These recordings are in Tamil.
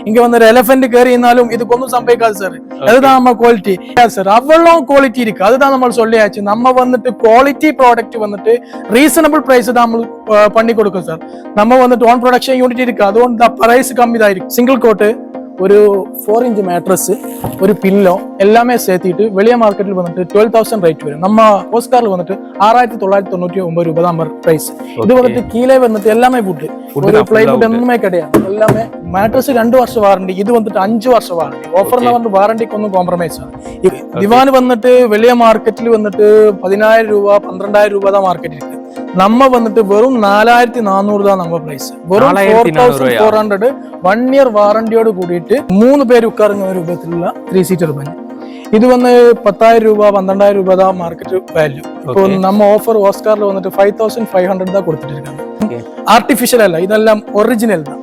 இங்க வந்து ஒரு எலிஃபென்ட் கேறினாலும் இதுக்கு ஒன்றும் சம்பவிக்காது சார். அதுதான் நம்ம குவாலிட்டி சார். அவ்வளோ குவாலிட்டி இருக்கு. அதுதான் நம்ம சொல்லியாச்சு. நம்ம வந்துட்டு குவாலிட்டி ப்ராடக்ட் வந்துட்டு ரீசனபிள் பிரைஸ் தான் நம்மளுக்கு பண்ணி கொடுக்கும் சார். நம்ம வந்துட்டு ஓன் ப்ரொடக்ஷன் யூனிட் இருக்கு. அதுவும் பிரைஸ் கம்மி தான் இருக்கு. சிங்கிள் கோட்டு ஒரு 4 இன்ச் மேட்ரஸ் ஒரு பில்லோ எல்லாமே சேர்த்திட்டு வெளியே மார்க்கெட்டில் வந்துட்டு 12,000 ரேட் வரும். நம்ம ஓஸ்கார்ல வந்துட்டு 6,999 ரூபாய் தான் பிரைஸ். இது வந்துட்டு கீழே வந்துட்டு எல்லாமே வுட், ஒரு பிளைவுட் ஒண்ணுமே கிடையாது. எல்லாமே மேட்ரஸ் 2 வருஷம் வாரண்டி, இது வந்துட்டு 5 வருஷம் வாரண்டி. ஆஃபர்ல வந்து வாரண்டிக்கு ஒன்றும் காம்ப்ரமைஸ் ஆகும். திவான் வந்துட்டு வெளியே மார்க்கெட்டில் வந்துட்டு 10,000 ரூபாய் 12,000 ரூபாய் தான் மார்க்கெட் இருக்கு. நம்ம வந்துட்டு வெறும் 4,400 தான் நம்ம பிரைஸ். வெறும் 4,400 1 இயர் வாரண்டியோடு கூட்டிட்டு 3 பேர் உட்காருங்க ரூபத்துல 3 சீட்டர் பண்ணி. இது வந்து 10,000 ரூபாய் 12,000 ரூபாய் தான் மார்க்கெட் வேல்யூ. இப்போ நம்ம ஆஃபர் ஓஸ்கார்ல வந்துட்டு 5,500 தான் கொடுத்துட்டு இருக்காங்க. ஆர்டிபிஷியல் அல்ல, இதெல்லாம் ஒரிஜினல் தான்.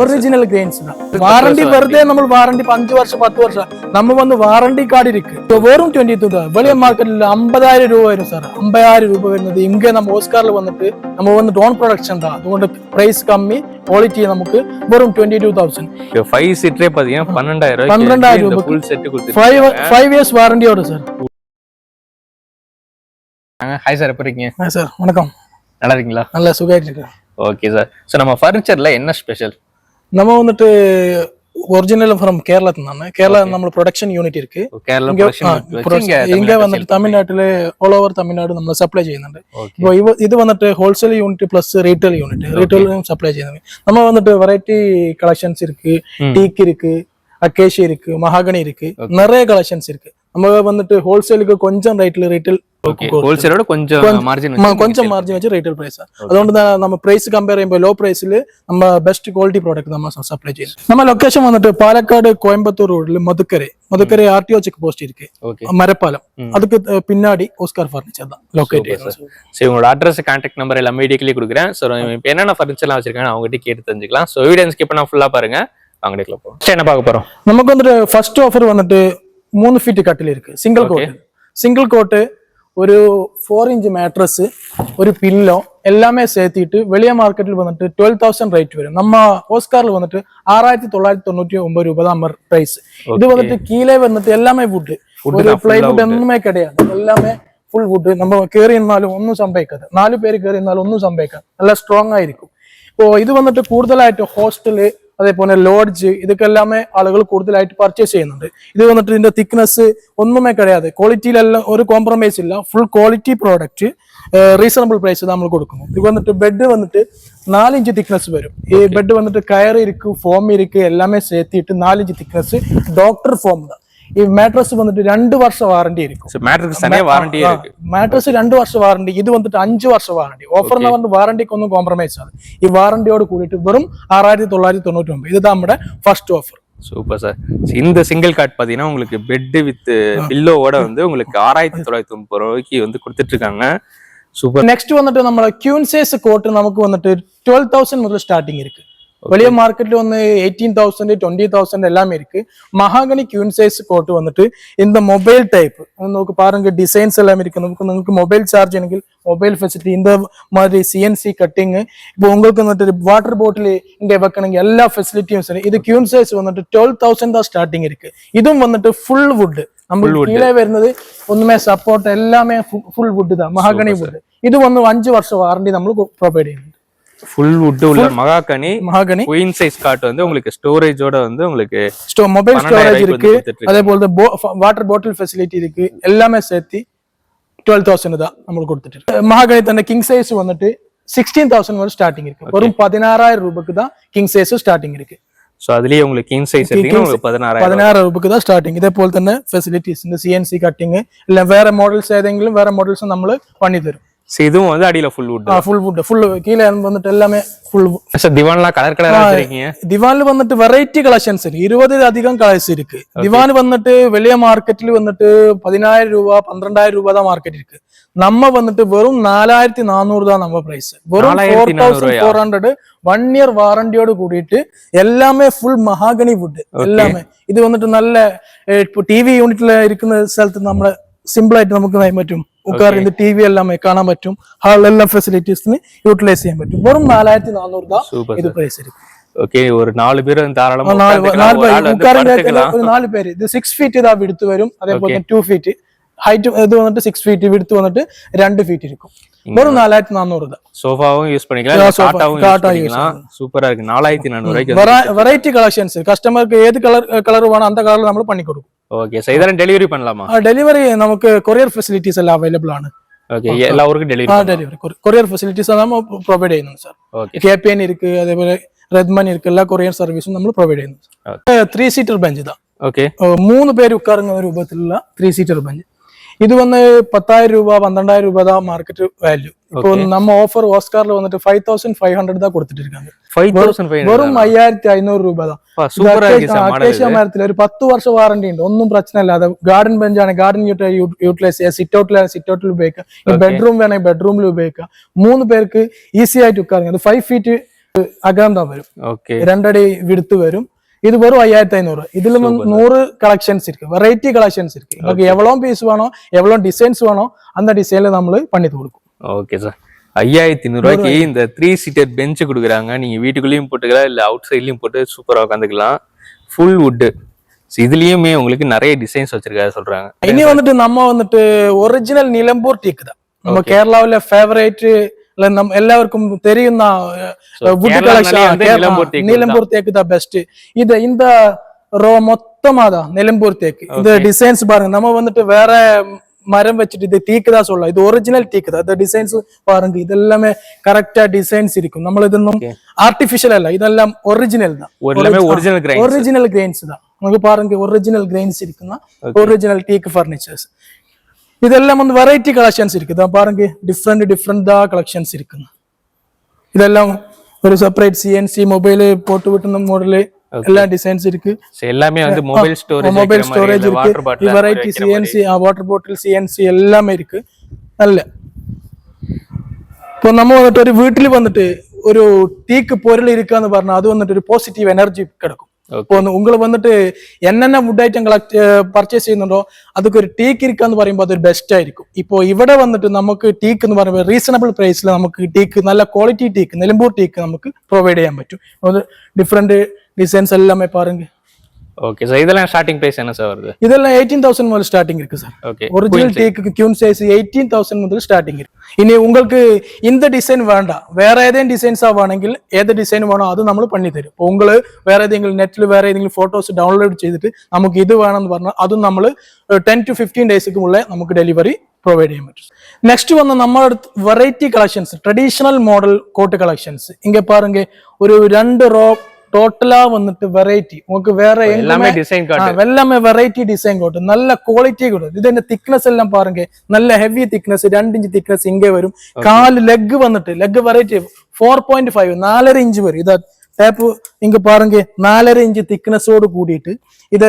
ஒரிஜினல் கிரெயின்ஸ் தான். வாரண்டி வருதே நம்ம வாரண்டி 5 வருஷம் 10 வருஷம். நம்ம வந்து வாரண்டி கார்டு இருக்கு. வெறும் 22 தான். வெளியே மார்க்கெட்ல 50,000 ரூபாய் வரும் சார். 50,000 ரூபாய் வருது. இங்க நம்ம ஓஸ்கார்ல வந்துட்டு நம்ம வந்து ஓன் ப்ரொடக்ஷன் தான். அதுകൊണ്ട് பிரைஸ் கம்மி, குவாலிட்டி நமக்கு வெறும் 22,000. 5 சீட்டரே பாத்தீங்கன்னா 12,000 ரூபாய் ஃபுல் செட் கொடுத்து 5 இயர்ஸ் வாரண்டியோட சார். ஹாய் சார், எப்படி இருக்கீங்க? ஹாய் சார், வணக்கம். நல்லா இருக்கீங்களா? நல்லா சுகாயிட்டு இருக்கேன். Okay sir. ஸோ நம்ம ஃபர்னிச்சர்ல என்ன ஸ்பெஷல்? நம்ம வந்துட்டு ஒரிஜினல் ஃப்ரம் கேரளா தானே. கேரளா நம்ம ப்ரொடக்ஷன் யூனிட் இருக்கு. இங்க வந்துட்டு தமிழ்நாட்டிല് ഓൾ ഓവർ തമിഴ്നാട് നമ്മൾ സപ്ലൈ ചെയ്യുന്നുണ്ട്. ഇത് വന്നിട്ട് wholesale unit plus retail unit, റീറ്റെയിലും സപ്ലൈ ചെയ്യുന്നുണ്ട്. நம்ம வந்துட்டு வெரைட்டி கலெக்ஷன்ஸ் இருக்கு. டீக் இருக்கு, அக்கேஷி இருக்கு, மகாகனி இருக்கு, நிறைய கலெக்ஷன்ஸ் இருக்கு. நம்ம வந்துட்டு ஹோல்சேலுக்கு கொஞ்சம் ரேட்ல ரீட்டெயில் ஹோல்சேலோட கொஞ்சம் மார்ஜின் வச்சு ரீட்டெயில் பிரைஸ். അതുകൊണ്ട് நம்ம பிரைஸ் கம்பேர் ചെയ്യുമ്പോൾ லோ பிரைஸ்ல நம்ம பெஸ்ட் குவாலிட்டி ப்ராடக்ட் நம்ம சப்ளை ചെയ്യുന്നു. நம்ம லொகேஷன் வந்துட்டு பாலக்காடு கோயம்புத்தூர் ரோட்ல மதுக்கரை ஆர்டிஓ செக் போஸ்ட் இருக்கு, மரப்பாலம். அதுக்கு பின்னாடி ஓஸ்கார் ஃபர்னிச்சர் தான் லொகேட். சரி, உங்களோட அட்ரஸ், கான்டாக்ட் நம்பர் எல்லாம் வீடியோக்குள்ளே கொடுக்குறேன். ஸோ இப்போ என்னென்ன ஃபர்னிச்சர்லாம் வச்சிருக்காங்க அவங்ககிட்ட கேட்டு தெரிஞ்சுக்கலாம். ஸோ வீடியோ ஸ்கிப் பண்ணா ஃபுல்லா பாருங்க. வாங்கடிக்கல போறோம். என்ன பார்க்க போறோம்? நமக்கு வந்துட்டு ஃபர்ஸ்ட் ஆஃபர் வந்துட்டு 3 ஃபீட் கட்டில் இருக்கு. சிங்கிள் கோட்டு ஒரு 4 இன்ச் மேட்ரஸ் ஒரு பில்லோ எல்லாமே சேர்த்திட்டு வெளியே மார்க்கெட்டில் வந்துட்டு 12,000 ரேட் வரும். நம்ம ஓஸ்கார்ல வந்துட்டு 6,999 ரூபாய் தான் பிரைஸ். இது வந்துட்டு கீழே வந்துட்டு எல்லாமே வுட், ஒரு பிளைவுட் ஒண்ணுமே கிடையாது. எல்லாமே ஃபுல் வுட். நம்ம கேறியிருந்தாலும் ஒன்றும் சம்பவிக்காது. 4 பேர் கேறியிருந்தாலும் ஒன்றும் சம்பவிக்காது. நல்லா ஸ்ட்ராங்கா இருக்கும். இப்போ இது வந்துட்டு കൂടുതലായിട്ട് ഹോസ്റ്റല്, അതേപോലെ ലോഡ്ജ്, ഇതൊക്കെ എല്ലാമേ ആളുകൾ കൂടുതലായിട്ട് പർച്ചേസ് ചെയ്യുന്നുണ്ട്. ഇത് വന്നിട്ട് ഇതിന്റെ തിക്നെസ് ഒന്നുമേ കഴിയാതെ, ക്വാളിറ്റിയിലെല്ലാം ഒരു കോംപ്രമൈസ് ഇല്ല. Full quality product reasonable price നമ്മൾ കൊടുക്കുന്നു. ഇത് വന്നിട്ട് ബെഡ് വന്നിട്ട് 4 ഇഞ്ച് തിക്നെസ് വരും. ഈ ബെഡ് വന്നിട്ട് കയർ ഇരിക്കും, ഫോം ഇരിക്കും, എല്ലാമേ சேர்த்திட்டு 4 ഇഞ്ച് തിക്നെസ് ഡോക്ടർ ഫോം தான். ഈ മാട്രസ് വന്നിട്ട് 2 വർഷം വാറണ്ടി ഇരിക്കും. മാട്രസ് 2 വർഷം വാറണ്ടി, ഇത് വന്നിട്ട് 5 വർഷം വാറണ്ടി. ഓഫറിന് வந்து வாரண்டிக்கு ஒன்றும் காம்ப்ரமைஸ் ஆகுது. ഈ வாரண்டியோடு கூட்டிட்டு வெறும் 6,999. இதுதான் നമ്മുടെ ஃபர்ஸ்ட் ஆஃபர். Super sir. இந்த சிங்கிள் கார்ட் பாத்தீங்கன்னா உங்களுக்கு பெட் வித் பில்லோவோட வந்து உங்களுக்கு 6,990 ரூபாய்க்கு வந்து கொடுத்துட்டு இருக்காங்க. சூப்பர். நெக்ஸ்ட் வந்துட்டு நம்ம கியூன் சைஸ் கோட் நமக்கு வந்துட்டு 12,000 முதல்ல ஸ்டார்டிங் இருக்கு. வெளியே மார்க்கெட்ல வந்து 18,000 20,000 எல்லாமே இருக்கு. மகாகனி கியூன் சைஸ் கோட் வந்துட்டு இந்த மொபைல் டைப் நமக்கு பாருங்க, டிசைன்ஸ் எல்லாம் இருக்கு. உங்களுக்கு மொபைல் சார்ஜ் எனக்கு மொபைல் ஃபெசிலிட்டி, இந்த மாதிரி சிஎன்சி கட்டிங், இப்போ உங்களுக்கு வந்துட்டு வாட்டர் பாட்டில் இங்க வைக்கணுங்க, எல்லா ஃபெசிலிட்டியும் சரி. இது கியூன் சைஸ் வந்துட்டு 12,000 தான் ஸ்டார்டிங் இருக்கு. இதுவும் வந்துட்டு ஃபுல் வுட். நம்ம கீழே വരുന്നത് ஒண்ணுமே சப்போர்ட் எல்லாமே ஃபுல் வுட் தான், மகாகனி வுட். இது வந்து 5 வருஷம் வாரண்டி நம்மளுக்கு ப்ரொவைட் ചെയ്യുന്നുണ്ട്. ஃபுல் வுட் உள்ள மகாகனி குயின் சைஸ் காட் வந்து உங்களுக்கு ஸ்டோரேஜோட வந்து உங்களுக்கு மொபைல் ஸ்டோரேஜ் இருக்கு. அதே போல வாட்டர் பாட்டில் ஃபெசிலிட்டி இருக்கு. எல்லாமே சேர்த்து 12,000 தான் நம்மளுக்கு கொடுத்துட்டு. மகாகனி தன்னை கிங் சைஸ் வந்துட்டு 16,000 வரை ஸ்டார்டிங் இருக்கு. வெறும் 16,000 ரூபாய்க்கு தான் கிங் சைஸ் ஸ்டார்டிங் இருக்கு. சோ அதுலயே உங்களுக்கு கிங் சைஸ் எடுத்தீங்கன்னா உங்களுக்கு 16,000 ரூபாய்க்கு தான் ஸ்டார்டிங். இதே போல തന്നെ ஃபெசிலிட்டிஸ், இந்த சிஎன்சி கட்டிங் இல்ல வேற மாடல்ஸ் ஏதெങ്കിലും வேற மாடல்ஸ் நம்ம பண்ணி தரும். இதுவும் வந்து அடியில ஃபுல் வுட் கீழே வந்துட்டு எல்லாமே ஃபுல் வுட். திவான்லாம் கலர் கலரா வச்சிருக்கீங்க. திவான்ல வந்துட்டு வெரைட்டி கலெக்ஷன்ஸ் இருக்கு. 20 அதிகம் கலர்ஸ் இருக்கு. திவான் வந்துட்டு வெளிய மார்க்கெட்ல வந்துட்டு 10,000 ரூபாய் 12,000 ரூபாய் தான் மார்க்கெட் இருக்கு. நம்ம வந்துட்டு வெறும் 4,400 தான் நம்ம பிரைஸ். வெறும் 4,400 1 இயர் வாரண்டியோடு கூட்டிட்டு எல்லாமே ஃபுல் மகாகனி வுட் எல்லாமே. இது வந்துட்டு நல்ல இப்போ டிவி யூனிட்ல இருக்கிற സ്ഥലത്ത് നമ്മളെ സിമ്പിൾ ആയിട്ട് നമുക്ക് പറ്റും. ഉക്കാർ ടിവി എല്ലാം കാണാൻ പറ്റും. ഹാൾ എല്ലാ ഫെസിലിറ്റീസിന് യൂട്ടിലൈസ് ചെയ്യാൻ പറ്റും. വെറും 4,400 தான் இது பிரைஸ் இருக்கு. ஓகே ஒரு 4 பேர் தாராளமா ഒരു 4 പേര് ഇത് 6 ഫീറ്റ് ഇതാ വിടുത്ത് വരും അതേപോലെ 2 ഫീറ്റ് ഹൈറ്റ് ഇത് വന്നിട്ട് 6 ഫീറ്റ് വിടുത്ത് വന്നിട്ട് 2 ഫീറ്റ് இருக்கும் வெறும் 4400 தான் சோஃபாவும் யூஸ் பண்ணிக்கலாம் காட்டாவும் யூஸ் பண்ணிக்கலாம் சூப்பரா இருக்கு 4400 ரூபாய்க்கு வெரைட்டி கலெக்ஷன்ஸ் கஸ்டமருக்கு ஏது கலர் வேணும் அந்த கலர்ல നമ്മൾ பண்ணி கொடுக்கும் ஓகே சோ இதெல்லாம் டெலிவரி பண்ணலாமா டெலிவரி நமக்கு கொரியர் ஃபெசிலிட்டிஸ் எல்லாம் அவைலபிள் ആണ് ஓகே எல்லா ஊருக்கும் டெலிவரி கொரியர் ஃபெசிலிட்டிஸ் நம்ம ப்ரொவைட் ചെയ്യുന്നു சார் ஓகே KPN இருக்கு அதேപോലെ റെഡ്മൻ ഇருக்கு എല്ലാ കൊറിയർ സർവീസും നമ്മൾ പ്രൊവൈഡ് ചെയ്യുന്നു 3 സീറ്റർ ബെഞ്ച് ഇതാ ഓക്കെ 3 പേര് ഉட்காருന്ന രൂപത്തിലുള്ള 3 സീറ്റർ ബെഞ്ച് ഇത് വന്ന് 10,000 രൂപ 12,000 രൂപ தான் മാർക്കറ്റ് വാല്യൂ இப்போ நம்ம ஆஃபர் ஓஸ்கார்ல வந்துட்டு 5500 தான் கொடுத்துட்டு இருக்காங்க 5500 വെറും 5500 രൂപ தான் சூப்பரா இருக்கு சார் അക്കേഷ്യ മരത്തിൽ ഒരു 10 വർഷം വാറണ്ടി ഉണ്ട് ഒന്നും പ്രശ്നമില്ല അത് ഗാർഡൻ ബെഞ്ച് ആണ് ഗാർഡൻ യൂട്ടിലൈസ് ചെയ്യാം സിറ്റ് ഔട്ടിൽ ഉപയോഗിക്കാം ബെഡ്റൂം വേണമെങ്കിൽ ബെഡ്റൂമിൽ ഉപയോഗിക്കാം 3 പേർക്ക് ഈസി ആയിട്ട് ഉட்காருங்க അത് 5 ഫീറ്റ് അകലം தான் വരും ஓகே 2 അടി വിടുത്ത് വരും இது வெறும் 5500 இதுல 100 கலெக்ஷன்ஸ் இருக்கு வெரைட்டி கலெக்ஷன்ஸ் இருக்கு உங்களுக்கு எவ்வளவு பீஸ் வேணும் எவ்வளவு டிசைன்ஸ் வேணும் அந்த டிசைன்ல நம்ம பண்ணி கொடுக்கும் ஓகே சார் 5500 ரூபாய்க்கு இந்த 3 சீட்டர் பெஞ்ச் கொடுக்குறாங்க நீங்க வீட்டுக்குள்ளேயும் போட்டுக்கலாம் இல்ல அவுட் சைட்லயும் போட்டு சூப்பரா உட்காந்துக்கலாம் ஃபுல் வுட் இதுலயுமே உங்களுக்கு நிறைய டிசைன்ஸ் வச்சிருக்காரு சொல்றாங்க இனி வந்துட்டு நம்ம வந்துட்டு ஒரிஜினல் நிலம்பூர் டீக் தான் நம்ம கேரளாவில ஃபேவரேட் എല്ലാവർക്കും தெரியுന്ന വുഡ് കളക്ഷൻ നിലമ്പൂർ തേക്ക് ദ பெஸ்ட் இது இந்த ரோ மொத்தமா தான் நிலம்பூர் தேக்கு இந்த டிசைன்ஸ் பாருங்க நம்ம வந்துட்டு வேற மரம் வச்சுட்டு இது டீக்கு தான் சொல்லலாம் இது ஒரிஜினல் டீக்கு தான் இந்த டிசைன்ஸ் பாருங்க இது எல்லாமே கரெக்டா டிசைன்ஸ் இருக்கும் நம்ம இதொന്നും ஆர்டிஃபிஷியல் அல்ல இதெல்லாம் ஒரிஜினல் தான் ஒரிஜினல் கிரெயின்ஸ் தான் നമുക്ക് பாருங்க ஒரிஜினல் கிரெயின்ஸ் இருக்குன்னா ஒரிஜினல் டீக்கு ஃபர்னிச்சர்ஸ் இதெல்லாம் வந்து வெரைட்டி கலெக்ஷன்ஸ் இருக்கு தான் பாருங்க டிஃப்ரெண்டா கலெக்ஷன்ஸ் இருக்கு இதெல்லாம் ஒரு செப்பரேட் CNC மொபைல் போட்டு விட்டுன மாடல் எல்லா டிசைன்ஸ் இருக்கு எல்லாமே வந்து மொபைல் ஸ்டோரேஜ் இருக்கு variety CNC water bottle CNC எல்லாமே இருக்கு நல்ல இப்போ நம்ம வந்துட்டு ஒரு வீட்டில் வந்துட்டு ஒரு டீக்கு பொருள் இருக்கான்னு പറഞ്ഞാൽ அது வந்துட்டு ஒரு பாசிட்டிவ் எனர்ஜி கிடைக்கும் இப்போ உங்களை வந்துட்டு என்னென்ன வுட் ஐட்டம் பர்ச்சேஸ் ചെയ്യുന്നുണ്ടോ அதுக்கு ഒരു ടീക്ക് ഇരിക്കാന്ന് പറയുമ്പോൾ അതൊരു ബെസ്റ്റ് ആയിരിക്കും ഇപ്പോൾ ഇവിടെ വന്നിട്ട് നമുക്ക് ടീക്ക് എന്ന് പറയുമ്പോൾ റീസണബിൾ പ്രൈസിൽ നമുക്ക് ടീക്ക് നല്ല ക്വാളിറ്റി ടീക്ക് നിലമ്പൂർ ടീക്ക് നമുക്ക് പ്രൊവൈഡ് ചെയ്യാൻ പറ്റും അത് ഡിഫറെന്റ് ഡിസൈൻസ് எல்லாமே பாருங்க ஓகே சார் இதெல்லாம் ஸ்டார்டிங் பிரைஸ் என்ன சார் வருது இதெல்லாம் 18000 முதல் ஸ்டார்டிங் இருக்கு சார் ஓகே ஒரிஜினல் டீக்கு கியூன் சைஸ் 18000 முதல் ஸ்டார்டிங் இருக்கு ഇനി உங்களுக்கு இந்த டிசைன் வேண்டாம் வேற ஏதேன் டிசைன்ஸா വേണമെങ്കിൽ ഏത് ഡിസൈൻ വേണോ അത് നമ്മൾ பண்ணி തരും അപ്പോൾ നിങ്ങൾ വേറെ ഏതെങ്കിലും നെറ്റിൽ വേറെ ഏതെങ്കിലും ഫോട്ടോസ് ഡൗൺലോഡ് ചെയ്തിട്ട് നമുക്ക് ഇത് വേണമെന്ന് പറഞ്ഞാൽ അതും നമ്മൾ 10 to 15 ഡേയ്സിനുള്ളിൽ നമുക്ക് ഡെലിവറി പ്രൊവൈഡ് ചെയ്യാൻ പറ്റും നെക്സ്റ്റ് വന്ന നമ്മുടെ variety collections traditional model cot collections ഇങ്ങ பாருங்க ഒരു 2 റോ டோட்டலா வந்துட்டு வெரைட்டி உங்களுக்கு வேற எல்லாமே டிசைன் காட்டு எல்லாமே வெரைட்டி டிசைன் கோட் நல்ல குவாலிட்டி கோட் ഇതിന്റെ திக்னஸ் എല്ലാം பாருங்க நல்ல ஹெவி திக்னஸ் 2 ഇഞ്ച് திக்னஸ் ഇങ്ങേ വരും കാല് ലെഗ് വന്നിട്ട് ലെഗ് വെറൈറ്റി 4.5 4.5 ഇഞ്ച് വരും ഇത് ടാപ്പ് ഇങ്ങ பாருங்க 4.5 ഇഞ്ച് തിക്നെസ്സോട് കൂടിയിട്ട് ഇത്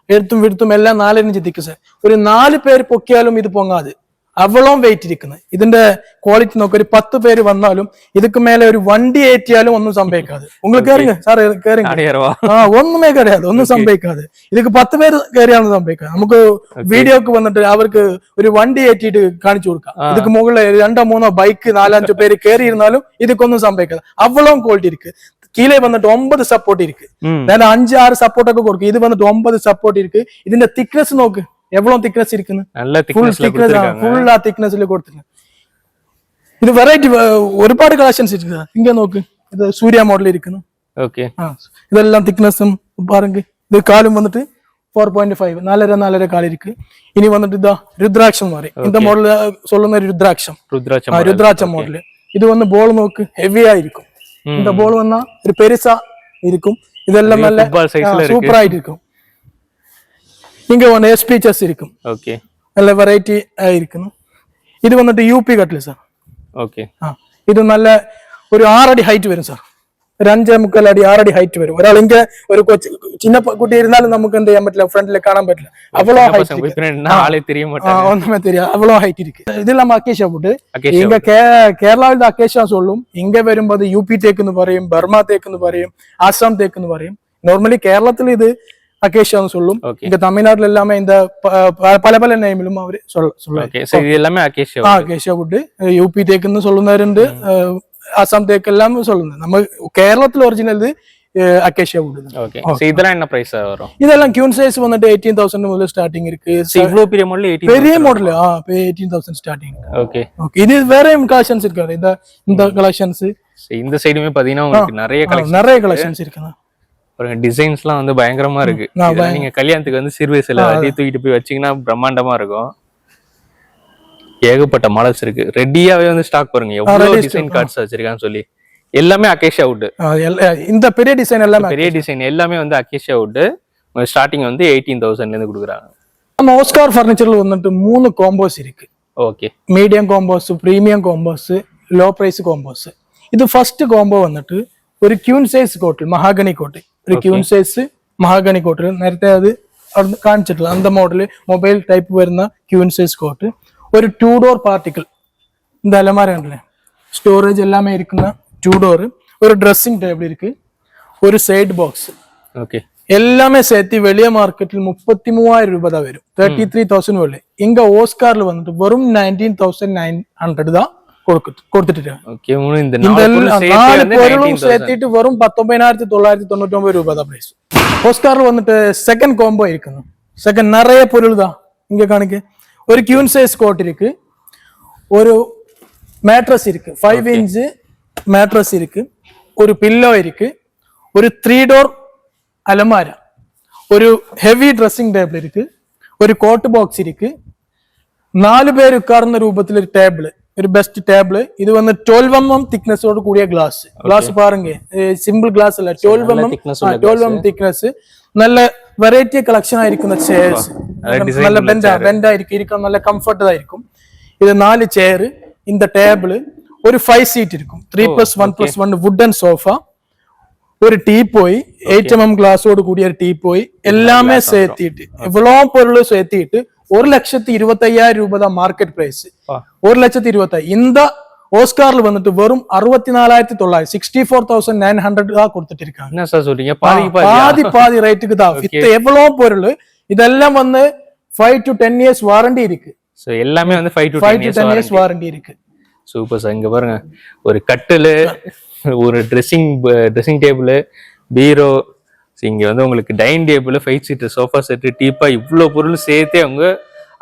എടുത്തും വിടുത്തും എല്ലാം 4.5 ഇഞ്ച് തിക്നെസ് ഒരു 4 പേര് പൊക്കിയാലും ഇത് പൊങ്ങാതെ അവളോം വെയിറ്റ് ഇരിക്കുന്നത് ഇതിന്റെ ക്വാളിറ്റി നോക്കി ഒരു 10 പേര് വന്നാലും ഇതൊക്കെ മേലെ ഒരു വണ്ടി ഏറ്റിയാലും ഒന്നും സംഭവിക്കാതെ உங்களுக்கு കേറുங்க സാർ കേറുங்க ഒന്നുമേ கிடையாது ഒന്നും സംഭവിക്കാതെ ഇതൊക്കെ 10 പേര് കയറിയാണ് സംഭവിക്കുക നമുക്ക് വീഡിയോക്ക് വന്നിട്ട് അവർക്ക് ഒരു വണ്ടി ഏറ്റിട്ട് കാണിച്ചു കൊടുക്കാം ഇതൊക്കെ മുകളിൽ 2-3 ബൈക്ക് 4-5 പേര് കയറി ഇരുന്നാലും ഇതൊക്കൊന്നും സംഭവിക്കാതെ അവളോം ക്വാളിറ്റി ഇരിക്ക് கீழே வந்துட்டு 9 சப்போர்ட் இருக்கு நான் 5-6 சப்போர்ட் ഒക്കെ കൊടുക്കും ഇത് വന്നിട്ട് 9 സപ്പോർട്ട് ഇരിക്ക് ഇതിന്റെ തിക്നെസ് നോക്ക് எவ்வளவு திக்னஸ் இருக்குன்னு நல்ல திக்னஸ்ல கொடுத்திருக்காங்க ஃபுல்லா திக்னஸ்ல கொடுத்திருக்காங்க இது வெரைட்டி ഒരുപാട് കളക്ഷൻസ് இருக்கு இங்க നോക്ക് ഇത് സൂര്യ മോഡൽ ഇരിക്കുന്നു ഓക്കേ இதெல்லாம் திக்னஸும் பாருங்க இது காலும் வந்துட்டு 4.5 4.5 கால் இருக்கு இனி வந்துட்டு இதா ருத்ராட்சம் மாதிரி இந்த மாடல் சொல்லுന്ന ருத்ராட்சம் மாடல் இது வந்து பால் നോക്ക് ஹெவியா இருக்கும் இந்த பால் வந்தா ஒரு பெருசா இருக்கும் இதெல்லாம் நல்ல சூப்பரா இருக்கும் இங்க ஒன்னு ஸ்பீச்சர்ஸ் இருக்கும் ஓகே நல்ல வெரைட்டி இருக்கும் இது வந்துட்டு யூபி கட்டில் சார் ஓகே ഇത് നല്ല ഒരു 6 അടി ഹൈറ്റ് വരും സാർ ഒരു 5.25 അടി 6 അടി ഹൈറ്റ് വരും ഒരാൾ ഇങ്ങ ഒരു ചിന്ന കുട്ടി ഇരുന്നാലും നമുക്ക് എന്ത് ചെയ്യാൻ പറ്റില്ല ഫ്രണ്ടിൽ കാണാൻ പറ്റില്ല അവളോ ഒന്നുമേ தெரியாது അവളോ ഹൈറ്റ് ഇരിക്കും ഇതെല്ലാം അക്കേഷ്യ വുഡ് ഇങ്ങ കേരളാവിലെ അക്കേഷ്യ சொல்லும் ഇങ്ങ വരുമ്പോൾ അത് യൂപി തേക്ക് എന്ന് പറയും ബർമ തേക്ക് എന്ന് പറയും ആസാം തേക്ക് എന്ന് പറയും നോർമലി കേരളത്തിൽ ഇത് அகேஷியான்னு சொல்லும் இங்க தமிழ்நாட்டுல எல்லாமே இந்த பல நேமிலும் அவரு சொல்லுவாங்க அகேஷியா வுட் யூபி தேக்குன்னு சொல்லுന്നവരുണ്ട് அசாம் தேக்கு எல்லாமே சொல்லுங்க. நம்ம கேரளத்துல ஒரிஜினல் இது அக்கேஷியா வுட். ஓகே. சோ இதெல்லாம் என்ன பிரைஸ் வரும்? இதெல்லாம் கியூன் சைஸ் வந்துட்டு 18,000 முதல்ல ஸ்டார்டிங் இருக்கு. இவ்ளோ பெரிய மாடல் 18,000. பெரிய மாடல் 18,000 ஸ்டார்டிங். Okay okay. இது வேற கலெக்ஷன்ஸ் இருக்காது. இந்த கலெக்ஷன்ஸ் இந்த சைடுமே பாத்தீங்கன்னா உங்களுக்கு நிறைய கலெக்ஷன்ஸ் இருக்குங்க. பாருங்க டிசைன்ஸ்லாம் வந்து பயங்கரமா இருக்கு. நீங்க கல்யாணத்துக்கு வந்து சிறுவயசுல அடி தூக்கிட்டு போய் வச்சீங்கன்னா பிரம்மாண்டமா இருக்கும். ஏகப்பட்ட மாடல்ஸ் இருக்கு. ரெடியாவே வந்து ஸ்டாக் பாருங்க எவ்வளவு டிசைன் கார்ட்ஸ் வச்சிருக்கான்னு சொல்லி. எல்லாமே அகேஷியா வுட். இந்த பெரிய டிசைன் எல்லாமே வந்து அகேஷியா வுட். ஸ்டார்டிங் வந்து 18,000 ல இருந்து கொடுக்குறாங்க. நம்ம ஓஸ்கார் ஃபர்னிச்சர்ல வந்துட்டு 3 காம்போஸ் இருக்கு. Okay. Medium combos, premium combos, low price combos. இது ஃபர்ஸ்ட் காம்போ வந்துட்டு ஒரு ക്യൂൻ സൈസ് കോട്ടിൽ മഹാഗണി കോട്ട്. ഒരു ക്യൂൻ സൈസ് മഹാഗണി കോട്ട് നേരത്തെ അത് കാണിച്ചിട്ടുള്ള அந்த മോഡല് മൊബൈൽ ടൈപ്പ് വരുന്ന ക്യൂൻ സൈസ് കോട്ട്. ഒരു 2 ഡോർ പാർട്ടിക്കിൾ. இந்த அலமாரி கண்டல ஸ்டோரேஜ் எல்லாமே இருக்குன்னா 2 டோர். ஒரு ட்ரெஸ்ஸிங் டேபிள் இருக்கு. ஒரு சைடு பாக்ஸ். ஓகே. எல்லாமே சேர்த்து வெளிய மார்க்கெட்டில் 33,000 ரூபாய் தான் வரும். 33,000 வெள்ளை. இங்க ஓஸ்கார்ல வந்துட்டு வெறும் 19,900 தான் കൊടുത്തിട്ട് சேர்த்திட்டு வரும் 19,999 ரூபாய் தான் பிரைஸ். ஓஸ்கார்ல வந்துட்டு செகண்ட் காம்போ இருக்குது. செகண்ட் நிறைய பொருள் தான் இங்க காணிக்க. ஒரு கியூன் சைஸ் கோட் இருக்கு. ஒரு மேட்ரஸ் இருக்கு. 5 இன்ச் மேட்ரஸ் இருக்கு. ஒரு பில்லோ இருக்கு. ஒரு 3 டோர் அலமார. ஒரு ஹெவி ட்ரெஸ்ஸிங் டேபிள் இருக்கு. ஒரு கோட் பாக்ஸ் இருக்கு. 4 பேர் உட்கார்ந்த ரூபத்தில் ஒரு டேபிள். ഒരു ബെസ്റ്റ് ടേബിൾ. ഇത് വന്ന് 12 mm തിക്നെസ്സോട് കൂടിയ ഗ്ലാസ് പാരുங்க. സിമ്പിൾ ഗ്ലാസ് അല്ല, 12 mm തിക്നെസ്. നല്ല വെറൈറ്റി കളക്ഷൻ ആയിരിക്കുന്ന ചെയർസ്. നല്ല ബെൻഡ് ആയിരിക്കും, ഇരിക്കാൻ നല്ല കംഫർട്ട് ആയിരിക്കും. ഇത് 4 ചെയർ. இந்த ടേബിൾ ഒരു 5 സീറ്റ് ഇരിക്കും. 3+1+1 വുഡൻ സോഫ. ഒരു ടീപ്പോയി 8 mm ഗ്ലാസോട് കൂടിയ ഒരു ടീപ്പോയി. എല്ലാമേ சேர்த்திட்டு இவ்வளோ பொருள் சேர்த்திட்டு 1,25,000 ரூபாய் தான் மார்க்கெட் பிரைஸ். 1,25,000. இந்த ஓஸ்கார்ல வந்துட்டு வெறும் 64,900 64,900 தான் கொடுத்துட்டு இருக்காங்க. என்ன சார் சொல்றீங்க? பாதி ரேட்டுக்கு தான் எவ்வளவு பொருள். இதெல்லாம் வந்து 5 to 10 years வாரண்டி இருக்கு. சோ எல்லாமே வந்து 5 to 10 years வாரண்டி இருக்கு. Super sir. இங்க பாருங்க ஒரு கட்டில், ஒரு ட்ரெஸ்ஸிங் டேபிள், பீரோ, இங்க வந்து உங்களுக்கு dining table, 5 seater sofa set, டீப்பா, இவ்வளவு பொருள் சேர்த்தே அவங்க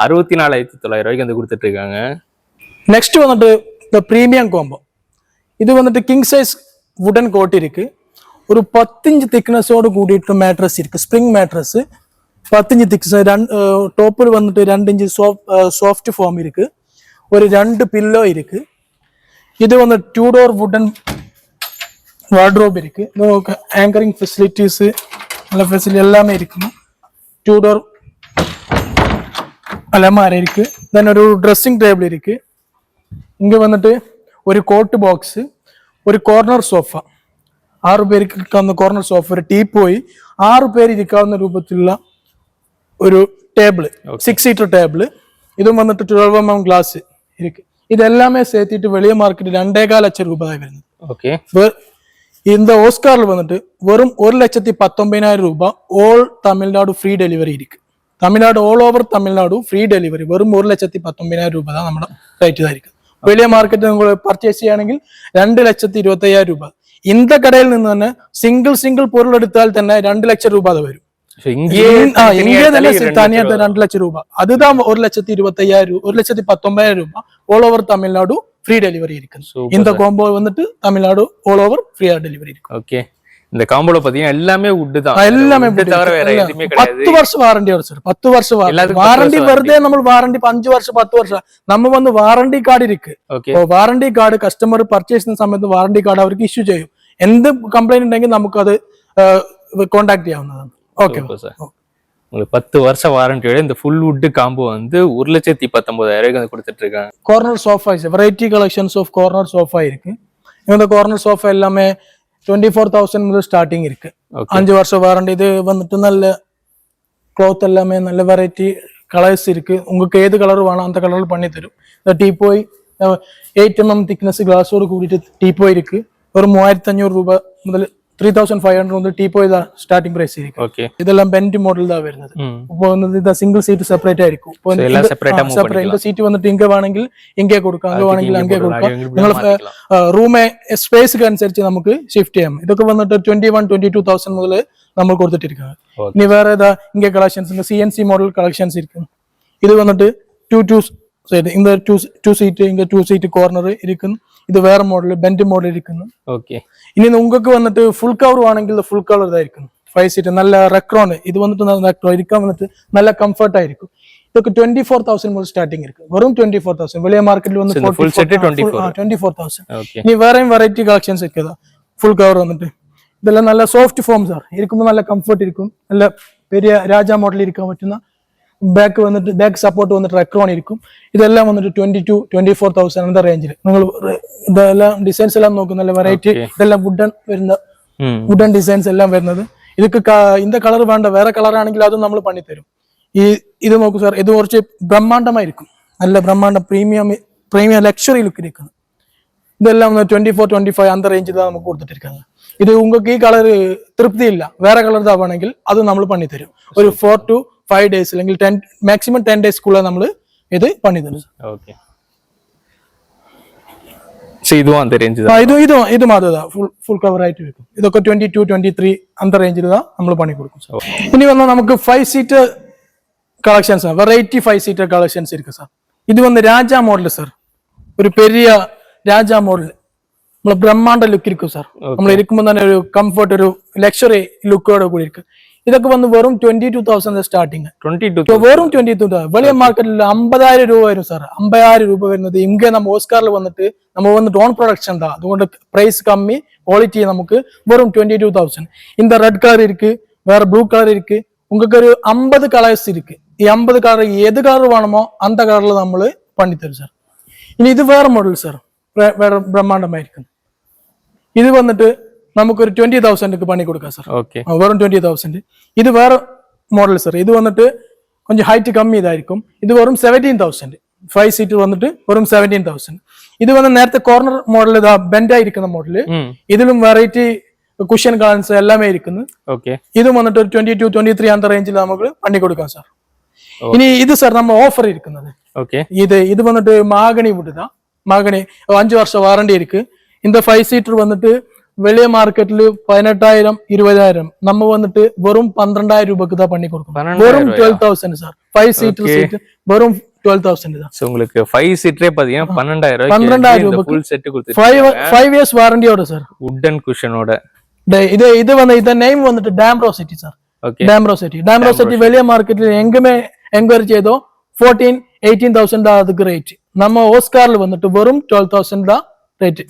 64,900 ரூபாய்க்கு வந்து கொடுத்துட்டு இருக்காங்க. நெக்ஸ்ட் வந்துட்டு இந்த பிரீமியம் காம்போ. இது வந்துட்டு கிங் சைஸ் வுடன் கோட் இருக்கு. ஒரு 10 இன்ச் திக்னஸோடு கூடிட்டு மேட்ரஸ் இருக்கு. Spring mattress 10 inch thickness. டோப்பில் வந்துட்டு 2 இன்ச் சாஃப்ட் ஃபார்ம் இருக்கு. ஒரு 2 பில்லோ இருக்கு. இது வந்து 2 டோர் வுடன் வார்ட்ரோப் இருக்கு. ஆங்கரிங் ஃபெசிலிட்டிஸ் நல்ல ஃபெசிலிட்டி எல்லாமே இருக்கு. 2 டோர் அலமாரி இருக்கு. தென் ஒரு ட்ரெஸ்ஸிங் டேபிள் இருக்கு. இங்க வந்துட்டு ஒரு கோட் பாக்ஸ், ஒரு கார்னர் சோஃபா. 6 பேருக்கு இருக்காവുന്ന കോർണർ സോഫ. ഒരു ടീപ്പോയി 6 പേര് ഇരിക്കാവുന്ന രൂപത്തിലുള്ള ഒരു ടേബിൾ, 6 സീറ്റർ ടേബിൾ. ഇതും വന്നിട്ട് 12 mm ഗ്ലാസ് ഇരിക്കും. ഇതെല്ലാമേ சேர்த்திட்டு வெளிய மார்க்கெட் 2.25 ലക്ഷം രൂപ വരുന്നത്. ஓகே. இந்த ஓஸ்கார்ல வந்துட்டு வெறும் 1,19,000 ரூபாய் ஓல் தமிழ்நாடு ஃப்ரீ டெலிவரி இருக்கு. தமிழ்நாடு ஓல் ஓவர் தமிழ்நாடு ஃப்ரீ டெலிവറി. വെറും 1,19,000 രൂപ தான் നമ്മുടെ റേറ്റ് ആയിരിക്കും. വലിയ മാർക്കറ്റ് നിങ്ങൾ പർച്ചേസ് ചെയ്യുകയാണെങ്കിൽ 2,25,000 രൂപ. இந்த கடையில் നിന്ന് തന്നെ സിംഗിൾ പൊരുൾ എടുത്താൽ തന്നെ 2 ലക്ഷം രൂപ വരും. இங்கே തന്നെ தனியா 2 லட்சம் ரூபாய். அதுதான் 1,25,000 1,19,000 ரூபாய் ஓல் ஓவர் தமிழ்நாடு ஃப்ரீ டெலிவரி இருக்கு. இந்த காம்போ வந்துட்டு தமிழ்நாடு ஓல் ஓவர் ஃப்ரீயா டெலிவரி இருக்கு. ஓகே. இந்த காம்போல பாத்தீங்கன்னா எல்லாமே வுட் தான். எல்லாமே தவிர வேற எதுவுமே கிடையாது. 10 வருஷம் வாரண்டி வரும் சார். 10 வருஷம் வாரண்டி வருதே. நம்ம வாரண்டி 5 வருஷம் 10 வருஷம் நம்ம வந்து വാറണ്ടി കാർഡ് இருக்கு. വാറണ്ടി കാർഡ് കസ്റ്റമർ പർച്ചേസ് ചെയ്യുന്ന സമയത്ത് വാറണ്ടി കാർഡ് അവർക്ക് ഇഷ്യൂ ചെയ്യും. എന്ത് കംപ്ലൈന്റ് ഉണ്ടെങ്കിൽ നമുക്ക് അത് കോൺടാക്ട് ചെയ്യാവുന്നതാണ്. Okay sir. உங்களுக்கு 10 வருஷம் வாரண்டியோட இந்த ஃபுல் வுட் காம்போ வந்து 1,19,000 கொடுத்துட்டு இருக்காங்க. Corner sofa variety collections of corner sofa இருக்கு. இந்த கார்னர் சோஃபா எல்லாமே 24,000 முதல் ஸ்டார்டிங் இருக்கு. 5 வருஷம் வாரண்டி. இது வந்துட்டு நல்ல ക്ലോത്ത് எல்லாமே நல்ல வெரைட்டி கலர்ஸ் இருக்கு. உங்களுக்கு ஏது கலர் வேணும் அந்த கலர்ல பண்ணி தரும். இந்த டீப்போய் 8 mm திக்னஸ் கிளாஸோடு கூடிட்டு டீப்போய் இருக்கு. ஒரு 3,500 ரூபாய் முதல் 3500 வந்து டீப்போ இதான் ஸ்டார்டிங் பிரைஸ் இருக்கு. ஓகே. இதெல்லாம் பென்ட் மாடல் தான் வருന്നത്. இப்போ வந்து இந்த சிங்கிள் சீட் செப்பரேட் ஆയിരിക്കും. இப்போ எல்லாம் செப்பரேட்டா மூவ் செப்பரேட் இந்த சீட் வந்துட்டு இங்க വേണമെങ്കിൽ ഇங்கே കൊടുക്കാം, അங்க വേണമെങ്കിൽ അங்கே കൊടുക്കാം. നിങ്ങൾ റൂമേ സ്പേസ് അനുസരിച്ച് നമുക്ക് ഷിഫ്റ്റ് ചെയ്യാം. ഇതൊക്കെ വന്നിട്ട് 21-22,000 മുതൽ നമ്മൾ കൊടുത്തിട്ടിരിക്കുന്നത്. ഇനി വേറെ ഏതാ ഇங்கே കളക്ഷൻസ് CNC മോഡൽ കളക്ഷൻസ് ഇരിക്കും. ഇത് വന്നിട്ട് 2 സൈഡ് இந்த 2 സീറ്റ് இங்க 2 സീറ്റ് കോർണർ ഇരിക്കുന്നു. ഇത് വേറെ മോഡൽ ബെൻഡ് മോഡൽ ഇരിക്കുന്നു. ഓക്കെ. ഇനി നിങ്ങൾക്ക് വന്നിട്ട് ഫുൾ കവർ ആണെങ്കിൽ ഫുൾ കളർ ഇതായിരിക്കും. 5 സീറ്റ് നല്ല റെക്രോൺ. ഇത് വന്നിട്ട് റെക്രോൺ ഇരിക്കാൻ വന്നിട്ട് നല്ല കംഫർട്ട് ആയിരിക്കും. ഇതൊക്കെ 24,000 മുതൽ സ്റ്റാർട്ടിംഗ് ഇരിക്കും. വെറും 24,000. വലിയ മാർക്കറ്റിൽ വന്ന് 24,000. ഇനി വേറെയും വെറൈറ്റി കളക്ഷൻസ് ഇരിക്കുക. ഫുൾ കവർ വന്നിട്ട് ഇതെല്ലാം നല്ല സോഫ്റ്റ് ഫോം സാർ. ഇരിക്കുമ്പോൾ നല്ല കംഫർട്ട് ഇരിക്കും. നല്ല പെരിയ രാജ മോഡൽ ഇരിക്കാൻ പറ്റുന്ന ബാക്ക് വന്നിട്ട് ബാക്ക് സപ്പോർട്ട് വന്നിട്ട് റെക്രോൺ ഇരിക്കും. ഇതെല്ലാം വന്നിട്ട് 22-24,000 എന്ന റേഞ്ചിൽ. നിങ്ങൾ ഇതെല്ലാം ഡിസൈൻസ് എല്ലാം നോക്കും. നല്ല വെറൈറ്റി ഇതെല്ലാം വുഡൻ ഡിസൈൻസ് എല്ലാം വരുന്നത്. ഇതൊക്കെ ഇന്ന കളർ വേണ്ട, വേറെ കളർ ആണെങ്കിൽ അതും നമ്മൾ പണിത്തരും. ഇത് നോക്കൂ സാർ, ഇത് കുറച്ച് ബ്രഹ്മാണ്ഡമായിരിക്കും. നല്ല ബ്രഹ്മാണ്ഡം പ്രീമിയം ലക്ഷറി ലുക്ക് ഇരിക്കുന്നത്. ഇതെല്ലാം 24-25 അന്ത റേഞ്ചിൽ നമുക്ക് കൊടുത്തിട്ടിരിക്കുന്നത്. ഇത് നിങ്ങൾക്ക് ഈ കളർ തൃപ്തിയില്ല, വേറെ കളർ ഇതാവണമെങ്കിൽ അത് നമ്മൾ പണിത്തരും. ഒരു 4 to 5 days അല്ലെങ്കിൽ 10 മാക്സിമം 10 days നമ്മൾ ഇത് പണിതരും. ഓക്കെ. ഇത് മാത്രം ഫുൾ കവർ ആയിട്ട് വരും. ഇതൊക്കെ 22-23 അന്ത റേഞ്ചിൽ നമ്മൾ പണി കൊടുക്കും. ഇനി വന്നാൽ നമുക്ക് 5 seater collections, variety 5 seater collections ഇരിക്കും സാർ. ഇത് വന്ന് രാജ മോഡൽ സാർ. ഒരു പെരിയ രാജ മോഡൽ നമ്മളെ ബ്രഹ്മാണ്ഡ ലുക്ക് ഇരിക്കും സാർ. നമ്മൾ ഇരിക്കുമ്പോൾ തന്നെ ഒരു കംഫർട്ട്, ഒരു ലക്ഷറി ലുക്കോടെ കൂടി ഇരിക്കും. ഇതൊക്കെ വന്ന് വെറും 22,000 സ്റ്റാർട്ടിങ്. വെറും 22,000. വലിയ മാർക്കറ്റിൽ 50,000 രൂപ വരും സാർ. 50,000 രൂപ വരുന്നത് ഇங்கே நம்ம ഓസ്കാറിൽ വന്നിട്ട് ഓൺ പ്രൊഡക്ഷൻ தான். അതുകൊണ്ട് പ്രൈസ് കമ്മി, ക്വാളിറ്റി നമുക്ക് വെറും 22,000. இந்த ரெட் கலர் இருக்கு, வேற ப்ளூ கலர் இருக்கு. உங்களுக்கு ഒരു 50 കളേഴ്സ് ഇരിക്കും. ഈ 50 കളർ ഏത് കളർ വേണമോ അന്ത കളറിൽ നമ്മൾ പണിത്തരും സാർ. ഇനി ഇത് വേറെ മോഡൽ സാർ, വേറെ ബ്രഹ്മാണ്ഡമായിരിക്കും. ഇത് വന്നിട്ട് നമുക്കൊരു 20,000 പണി കൊടുക്കാം സാർ. വെറും 20,000. ഇത് വേറെ മോഡൽ സാർ. ഇത് വന്നിട്ട് கொஞ்சம் ഹൈറ്റ് കമ്മി ഇതായിരിക്കും. ഇത് വെറും 17,000. 5 സീറ്റ് വന്നിട്ട് വെറും 17,000. ഇത് വന്ന് നേരത്തെ കോർണർ മോഡൽ ഇതാ ബെൻഡ് ആയിരിക്കുന്ന മോഡല്. ഇതിലും വെറൈറ്റി കുഷ്യൻ കളൻസ് എല്ലാമേ ഇരിക്കുന്നു. ഇതും വന്നിട്ട് ഒരു 22-23 അന്ത റേഞ്ചിൽ നമുക്ക് പണി കൊടുക്കാം സാർ. ഇനി ഇത് സാർ നമ്മൾ ഓഫർ ഇരിക്കുന്നത് ഇത് വന്നിട്ട് മാഗണി വുഡ് தான். മാഗണി 5 വർഷം വാറണ്ടി ഇരിക്ക്. இந்த 5 സീറ്റർ വന്നിട്ട് വെളിയ മാർക്കറ്റിൽ 18,000 20,000 നമ്മ വന്നിട്ട് വെറും 12,000 രൂപക്ക് தான் பண்ணி കൊടുക്കും. വെറും 12,000 சார். 5 സീറ്റർ സീറ്റ് വെറും 12,000 தான். சோ உங்களுக்கு 5 சீட்டரே பாத்தீங்கன்னா 12,000 ரூபாய்க்கு ஃபுல் செட் கொடுத்து 5 இயர்ஸ் வாரண்டியோட சார். வுடன் குஷனோட. இது வந்து இந்த நேம் வந்துட்டு ഡാംറോസിറ്റി സാർ. ഡാംറോസിറ്റി വലിയ മാർക്കറ്റിൽ എങ്ങുമേ എൻക്വയറി ചെയ്തോ 14-18,000 தான் அதுக்கு ரேட். நம்ம ഓസ്കാറിൽ വന്നിട്ട് വെറും 12,000 தான் ரேட்.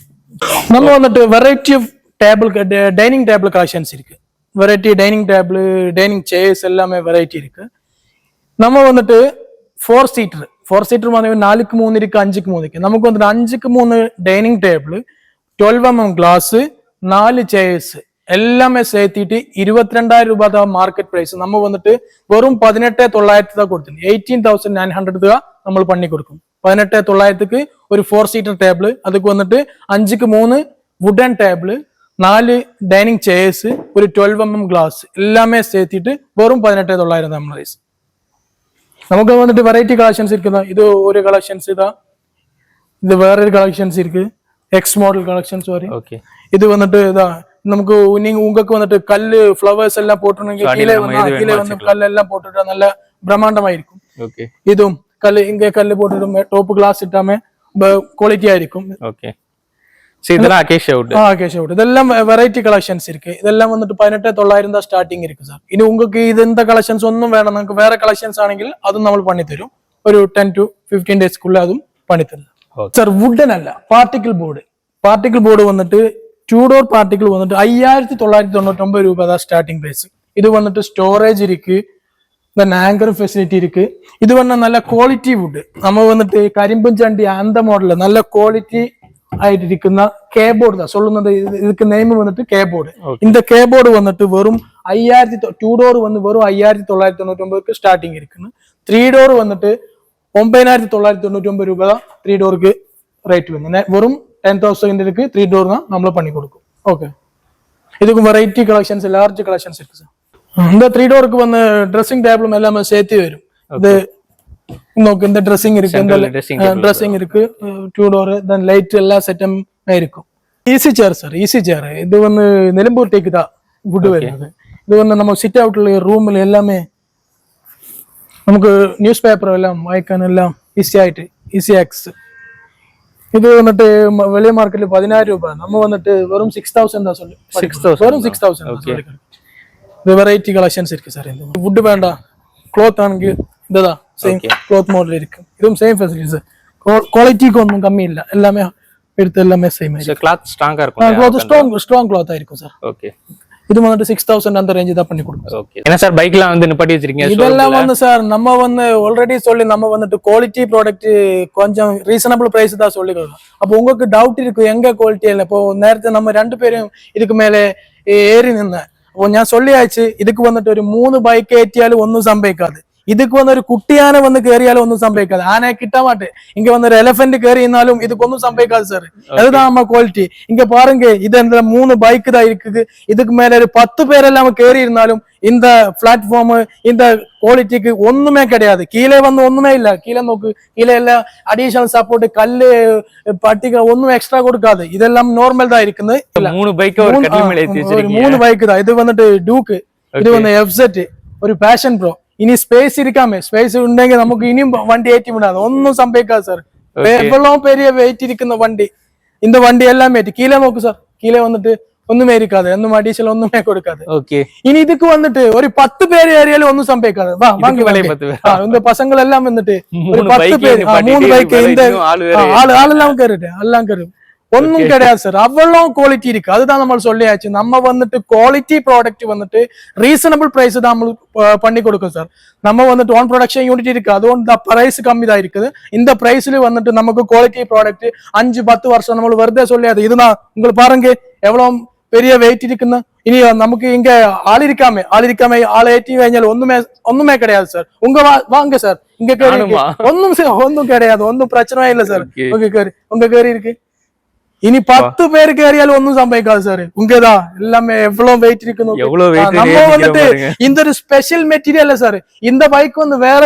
நம்ம வந்துட்டு variety table dining table collections இருக்கு. Variety dining table, dining chairs எல்லாமே வெரைட்டி இருக்கு. நம்ம வந்துட்டு 4 സീറ്റർ 4க்கு 3 இருக்கு, 5க்கு 3 இருக்கு. நமக்கு வந்துட்டு 5க்கு 3 dining table, 12 mm glass, 4 chairs எல்லாமே சேர்த்திட்டு 22,000 ரூபாய் தான் மார்க்கெட் பிரைஸ். நம்ம வந்துட்டு வெறும் 18,900 தான் கொடுத்தோம். 18,900 தான் നമ്മൾ பண்ணி கொடுக்கும். 18,900க்கு ഒരു 4 സീറ്റർ ടേബിൾ, അതുക്ക് വന്നിട്ട് 5ക്ക് 3 വുഡൻ ടേബിൾ, 4 ഡൈനിങ് ചെയർസ്, ഒരു 12 mm ഗ്ലാസ് എല്ലാമേ சேர்த்திட்டு വെറും 18,900 നമ്മൾ പ്രൈസ്. നമുക്ക് വന്നിട്ട് വെറൈറ്റി കളക്ഷൻസ് ഇരിക്കുന്ന ഇത് ഒരു കളക്ഷൻസ് ഇതാ. ഇത് വേറൊരു കളക്ഷൻസ് ഇരിക്ക്, എക്സ് മോഡൽ കളക്ഷൻസ് സോറി. ഇത് വന്നിട്ട് ഇതാ നമുക്ക് உங்களுக்கு വന്നിട്ട് കല്ല് ഫ്ലവേഴ്സ് എല്ലാം പോട്ടിട്ടുണ്ടെങ്കിൽ കീഴേ വന്ന് കല്ലെല്ലാം പോട്ടിട്ട് നല്ല ബ്രഹ്മാണ്ഡമായിരിക്കും. ഇതും കല്ല് ഇങ്ങനെ കല്ല് പോട്ടിട്ട് ടോപ്പ് ഗ്ലാസ് ഇട്ടാമേ ക്വാളിറ്റി ആയിരിക്കും. ഇതെല്ലാം വെറൈറ്റി കളക്ഷൻസ് ഇരിക്കും. ഇതെല്ലാം വന്നിട്ട് 18,900 தான் സ്റ്റാർട്ടിങ് ഇരിക്കും സാർ. ഇനി உங்களுக்கு ഇതെന്താ കളക്ഷൻസ് ഒന്നും വേണം, നമുക്ക് വേറെ കളക്ഷൻസ് ആണെങ്കിൽ അതും നമ്മൾ പണിത്തരും. ഒരു 10 to 15 ഡേയ്സ്ക്കുള്ള അതും പണിത്തരും സാർ. വുഡൻ അല്ല, പാർട്ടിക്കിൾ ബോർഡ് വന്നിട്ട് 2 ഡോർ പാർട്ടിക്കിൾ വന്നിട്ട് 5,999 രൂപ സ്റ്റാർട്ടിംഗ് പ്രൈസ്. ഇത് വന്നിട്ട് സ്റ്റോറേജ് ഇരിക്ക്, ആങ്കർ ഫെസിലിറ്റി ഇരിക്ക്. ഇത് വന്ന നല്ല ക്വാളിറ്റി വുഡ്. നമ്മൾ വന്നിട്ട് കരിമ്പും ചണ്ടി അന്ത മോഡല് നല്ല ക്വാളിറ്റി ആയിട്ടിരിക്കുന്ന കേബോർഡ് தான் சொல்லுന്നത്. இதுக்கு நேம் வந்துட்டு கேபோர்டு. இந்த கேபோர்டு வந்துட்டு வெறும் 2 ഡോർ വന്ന് വെറും 5,999 സ്റ്റാർട്ടിംഗ് ഇരിക്കുന്നു. 3 ഡോർ വന്നിട്ട് 9,999 രൂപ 3 ഡോർക്ക് റേറ്റ് വരുന്നത്. വെറും 10,000 3 ഡോർ നമ്മൾ പണി കൊടുക്കും. ഓക്കെ. இதுக்கு வெரைட்டி கலெக்ஷன்ஸ் லார்ஜ் கலெக்ஷன்ஸ் இருக்கு சார் இந்த 3 டோருக்கு வந்து ட்ரெஸ்ஸிங் டேபிளும் எல்லாமே சேர்த்து வரும் இது നോക്ക് இந்த ட்ரெஸ்ஸிங் இருக்கு இந்த ட்ரெஸ்ஸிங் இருக்கு 2 டோர் தென் லைட் எல்லாம் செட்டப் இருக்கும் ஈஸி சேர் சார் ஈஸி சேர் இது வந்து நிலம்பூர் டேக்கு தான் வுட் வருது இது வந்து நம்ம சிட் அவுட்ல ரூம்ல எல்லாமே നമുക്ക് ന്യൂസ് പേപ്പർ എല്ലാം വായിക്കാനെല്ലാം ഈസി ആയിട്ട് ഈസി ആക്സസ് ഇത് വന്നിട്ട് വലിയ മാർക്കറ്റിൽ 10000 രൂപ നമ്മ വന്നിട്ട് വെറും 6000 தான் சொல்லி 6000 വെറും 6000 ഇത് വെറൈറ്റി കളക്ഷൻസ് ഇருக்கு സാർ വുഡ് വേണ്ട ക്ലോത്ത് ആണെങ്കിൽ ഇതാ സെയിം ക്ലോത്ത് മോഡൽ ഇരിക്കും ഇതും സെയിം ഫെസിലിറ്റീസ് ക്വാളിറ്റിക്ക് ഒന്നും കമ്മിയില്ല എല്ലാമേ എടുത്ത് എല്ലാമേ സെയിം ആയിരിക്കും கிளாத் ஸ்ட்ராங்கா இருக்கும் ക്ലോത്ത് സ്ട്രോങ് ക്ലോത്ത് ആയിരിക്കും സാർ ஓகே இது வந்து 6000 அந்த ரேஞ்ச் தான் பண்ணி கொடுக்கும் ஓகே என்ன சார் பைக்லாம் வந்து நிப்பாட்டி வச்சிருக்கீங்க இதெல்லாம் வந்து சார் நம்ம வந்து ஆல்ரெடி சொல்லி நம்ம வந்துட்டு குவாலிட்டி ப்ராடக்ட் கொஞ்சம் ரீசனபிள் பிரைஸ் தான் சொல்லிக்கிறோம் அப்போ உங்களுக்கு டவுட் இருக்கு எங்க குவாலிட்டி இல்லை இப்போ നേരത്തെ நம்ம 2 പേരും இதுக்கு மேலே ஏறி நின்னேன் அப்போ ഞാൻ சொல்லியாச்சு இதுக்கு வந்துட்டு ഒരു 3 ബൈക്ക് ഏറ്റിയാലും ഒന്നും സംഭവിക്കാതെ இதுக்கு வந்து ஒரு குட்டியான வந்து கேறியாலும் ஒன்றும் சம்பவிக்காது ஆனா கிட்ட மாட்டு இங்க வந்து ஒரு எலிபென்ட் கேறினாலும் இதுக்கு ஒன்றும் சம்பவிக்காது சார் அதுதான் நம்ம குவாலிட்டி இங்க பாருங்க இது இந்த 3 பைக் தான் இருக்குது இதுக்கு மேல ஒரு 10 பேர் எல்லாம் கேறி இருந்தாலும் இந்த பிளாட்ஃபார்ம் இந்த குவாலிட்டிக்கு ஒண்ணுமே கிடையாது கீழே வந்து ஒண்ணுமே இல்ல கீழே നോക്ക് கீழே எல்லாம் அடிஷனல் சப்போர்ட் கல்லு பட்டிகள் ஒன்னும் எக்ஸ்ட்ரா கொடுக்காது இதெல்லாம் நார்மல் தான் இருக்குது 3 பைக் ஒரு கட்டில் மேல ஏத்தி வச்சிருக்கீங்க 3 பைக் தான் இது வந்துட்டு டூக் இது வந்து எஃப்செட் ஒரு பேஷன் ப்ரோ ഇനി സ്പേസ് ഇരിക്കാമേ സ്പേസ് ഉണ്ടെങ്കിൽ നമുക്ക് ഇനിയും വണ്ടി ഏറ്റി വിടാതെ ഒന്നും സംഭവിക്കാതെ സാർ എവ്വളോ പെരിയ വെയിറ്റ് ഇരിക്കുന്ന വണ്ടി இந்த വണ്ടി എല്ലാം ഏറ്റി കീഴே നോക്ക് സാർ കീഴே വന്നിട്ട് ഒന്നുമേ ഇരിക്കാതെ ഒന്നും അഡീഷണൽ ഒന്നുമേ കൊടുക്കാതെ ഇനി ഇതിക്ക് വന്നിട്ട് ഒരു 10 പേര് ഏറിയാലും ഒന്നും സംഭവിക്കാതെ വാ വാങ്ങി இந்த பசங்க எல்லாம் வந்துட்டு ஒரு 10 பேர் 3 பைக் இந்த ஆளெல்லாம் கேறிட்டு எல்லாம் கேறு ஒன்னும் கிடையாது சார் அவ்வளோ குவாலிட்டி இருக்கு அதுதான் நம்ம சொல்லியாச்சு நம்ம வந்துட்டு குவாலிட்டி ப்ராடக்ட் வந்துட்டு ரீசனபிள் பிரைஸ் தான் நம்ம பண்ணி கொடுக்கும் சார் நம்ம வந்துட்டு ஓன் ப்ரொடக்ஷன் யூனிட் இருக்கு அதுவும் பிரைஸ் கம்மி தான் இருக்குது இந்த பிரைஸ்ல வந்துட்டு நமக்கு குவாலிட்டி ப்ராடக்ட் 5-10 வருஷம் நம்ம வருதே சொல்லியாது இதுதான் உங்களுக்கு பாருங்க எவ்வளவு பெரிய வெயிட் இருக்குன்னு இனி நமக்கு இங்க ஆளிருக்காமே ஆளேற்றி കഴിഞ്ഞാൽ ஒண்ணுமே கிடையாது சார் வாங்க சார் இங்க கேரி ஒன்னும் கிடையாது ஒன்னும் பிரச்சனை இல்லை சார் உங்க கேரி இருக்கு இனி 10 பேருக்கு ஏறியாலும் ஒன்னும் சம்பவிக்காது சார் உங்கதான் எல்லாமே எவ்வளவு வெயிட் இருக்கு நம்ம வந்துட்டு இந்த ஒரு ஸ்பெஷல் மெட்டீரியல் சார் இந்த பைக் வந்து வேற